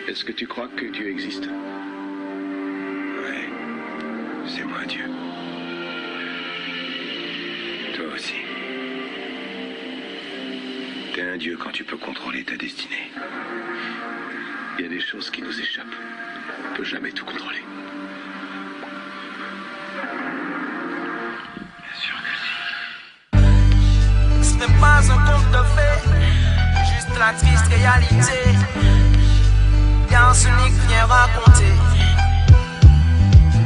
Est-ce que tu crois que Dieu existe? Ouais, c'est moi Dieu. Toi aussi. T'es un Dieu quand tu peux contrôler ta destinée. Il y a des choses qui nous échappent. On ne peut jamais tout contrôler. Bien sûr que si. Ce n'est pas un conte de fées, juste la triste réalité. Car ce n'est que rien raconter.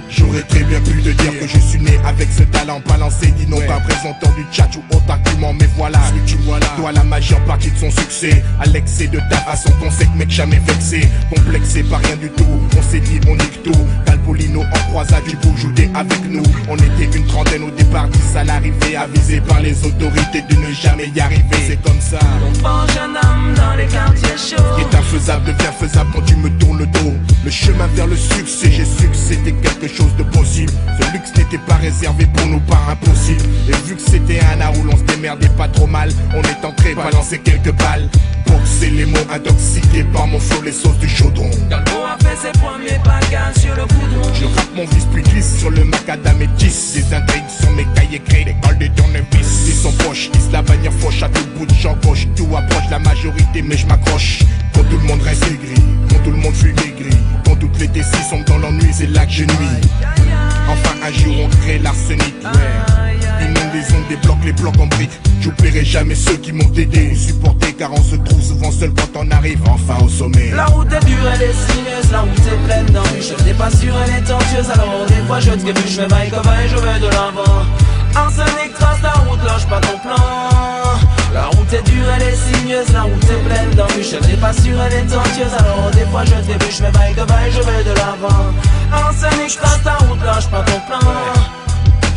J'aurais très bien pu te dire que je suis né avec ce talent balancé d'innombrables entendu chat ou autre argument. Mais voilà, ce que tu vois là doit la majeure partie de son succès à l'excès de ta façon ton sec mec jamais vexé. Complexé par rien du tout, on s'est dit on nique tout. Calpolino en croisade du bout jouer avec nous. On était une trentaine au départ, 10 à l'arrivée, avisé par les autorités de ne jamais y arriver. C'est comme ça. On forge un homme dans les quartiers chauds. Ce qui est infaisable devient faisable quand tu me tournes le dos. Le chemin vers le succès, j'ai su que c'était quelque chose de possible. Ce luxe n'était pas réservé pour nous, pas impossible. Et vu que c'était un art où l'on se démerdait pas trop mal, on est entré balancer quelques balles. Boxer les mots intoxiqués par mon flow, les sauces du chaudron. Galbo a fait ses premiers bagages sur le goudron. Je rappe mon vice puis glisse sur le macadam et tisse des intrigues sur mes cahiers créés, l'école de tournevis. Ils sont poches, ils la bannière fauche à tout bout de champ gauche. Tout approche la majorité mais je m'accroche. Quand tout le monde reste aigri, quand tout le monde fuit gris, quand toutes les décis sont dans l'ennui, c'est là que je nuis. Enfin un jour on crée l'arsenic, inonde les ondes, débloque les blocs en briques. J'oublierai jamais ceux qui m'ont aidé, supporté car on se trouve souvent seul quand on arrive enfin au sommet. La route est dure, elle est sinueuse, la route est pleine d'embûches. Je n'ai pas sûr, elle est tortueuse, alors des fois je trébuche, je fais vaille comme et je vais de l'avant. Arsenic trace la route, lâche pas ton plan. La route est dure, elle est sinueuse, la route est pleine d'embûches. Je n'ai pas sûr, elle est tortueuse, alors des fois je trébuche, je fais vaille comme et je vais de l'avant. Arsenic trace la route, lâche pas ton plan.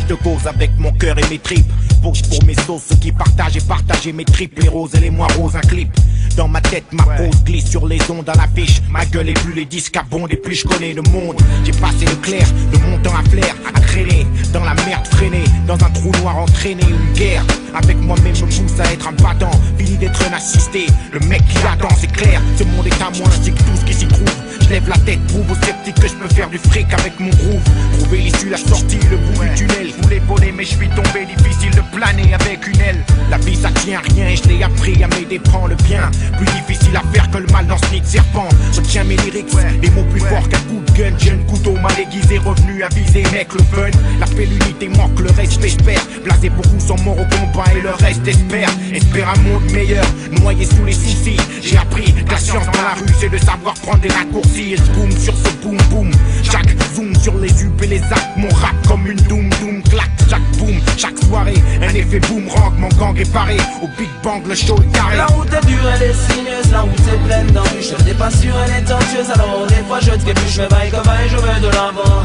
Je te cause avec mon cœur et mes tripes. Bouge pour mes sauces, ceux qui partagent et partager mes tripes. Les roses et les moins roses, un clip. Dans ma tête, ma pose glisse sur les ondes à l'affiche. Ma gueule est plus les disques abondent et plus je connais le monde. J'ai passé le clair, de mon temps à flair, à traîner dans la merde freinée, dans un trou noir entraîné, une guerre. Avec moi-même je me pousse à être un battant, fini d'être un assisté. Le mec qui attend, c'est clair, ce monde est à moi ainsi que tout ce qui s'y trouve. Je lève la tête, prouve aux sceptiques que je peux faire du fric avec mon groove. Trouver l'issue, la sortie, le bout du tunnel. Je voulais voler mais je suis tombé, difficile de planer avec une aile. La vie ça tient rien et je l'ai appris à m'aider, prends le bien. Plus difficile à faire que le mal dans ce nid de serpent. Je tiens mes lyrics, des mots plus forts qu'un coup de gun. Jeune couteau mal aiguisé, revenu à viser, mec le fun. La paix, l'unité manque, le respect j'espère. Blasé beaucoup sont morts au combat et le reste espère. Espère un monde meilleur, noyé sous les soucis. J'ai appris que la science dans la rue c'est de savoir prendre des raccourcis. Et je boom sur ce boom boom. Chaque zoom sur les up et les actes. Mon rap comme une doom doom clac. Chaque boom, chaque soirée, un effet boomerang. Mon gang est paré, au Big Bang le show est carré. La route est dure, elle est sinueuse, la route est pleine d'embûches. Je n'ai pas sûr, elle est tortueuse, alors des fois je trébuche, je fais vaille comme vaille, je vais de l'avant.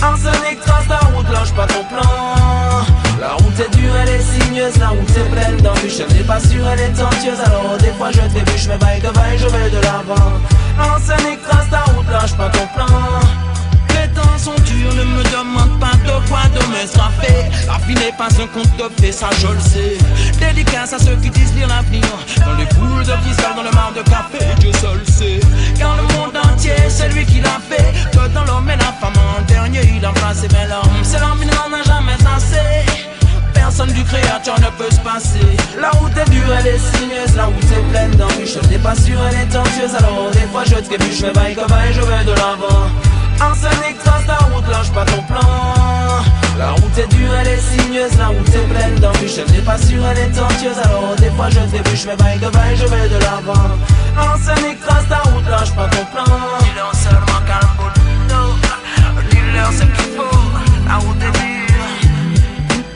Arsenic trace la route, lâche pas ton plan. La route est dure, elle est sinueuse, la route est pleine d'embûches. Je n'ai pas sûr, elle est tortueuse, alors des fois je trébuche, je fais vaille comme vaille, je vais de l'avant. Arsenic trace la route, lâche pas ton plan. Les temps sont durs, ne me demande pas de quoi demain sera fait. La vie n'est pas un conte de fées, ça je le sais. Dédicace à ceux qui disent lire l'avenir dans les boules de cristal, dans le mar de café, Dieu seul sait. Car le monde entier, c'est lui qui l'a fait. Que dans l'homme et la femme, en dernier il a placé. Mais l'homme, c'est l'homme, il n'en a jamais assez. Personne du créateur ne peut se passer. La route est dure, elle est sinueuse, la route est pleine d'embûches. Je n'ai pas sûr, elle est tortueuse, alors des fois je trébuche, je fais vaille comme vaille, je vais de l'avant. Arsenic trace la route, lâche pas ton plan. La route est dure, elle est sinueuse, la route est pleine d'embûches. Je n'ai pas sûr, elle est tortueuse, alors des fois je trébuche, je fais vaille comme vaille, je vais de l'avant. Arsenic trace la route, lâche pas ton plan. Dis-leur seulement calme, dis-leur ce qu'il faut. La route est dure,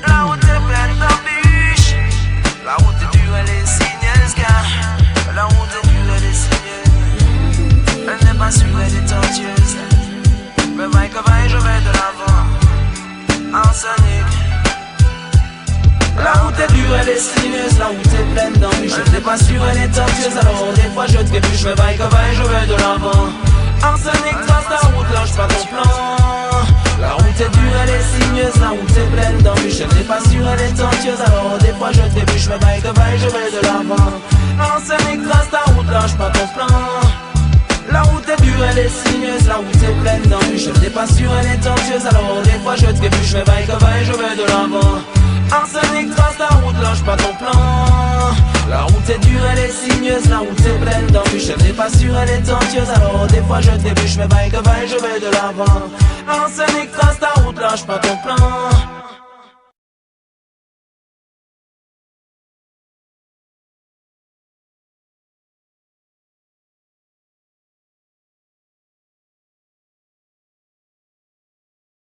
la route est pleine d'embûches. La route est dure, elle est sinueuse, car la route est dure, elle est sinueuse. Elle n'est pas sûre, elle est tortueuse. Mais vaille que vaille, je vais de l'avant. Arsenic. La route est dure, elle est sinueuse, la route est pleine d'embûches. Je n'ai pas sûr, elle est tortueuse, alors des fois je trébuche, mais vaille que vaille, je vais de l'avant. Arsenic trace la route, lâche pas ton plan. La route est dure, elle est sinueuse, la route est pleine d'embûches. Je n'ai pas sûr, elle est tortueuse, alors des fois je trébuche, mais vaille que vaille, je vais de l'avant. Arsenic trace la route, lâche pas ton plan. La route est dure. route est pleine d'embûches. Des pas sûres, elle est tortueuse, alors des fois je trébuche. Je fais vaille que vaille, je vais de l'avant. Arsenic, trace ta route, lâche pas ton plan. La route est dure, elle est sinueuse, la route est pleine d'embûches. Elle n'est pas sûre, elle est tortueuse, alors des fois je trébuche. Mais vaille que vaille, je vais de l'avant. Arsenic, trace ta route, lâche pas ton plan.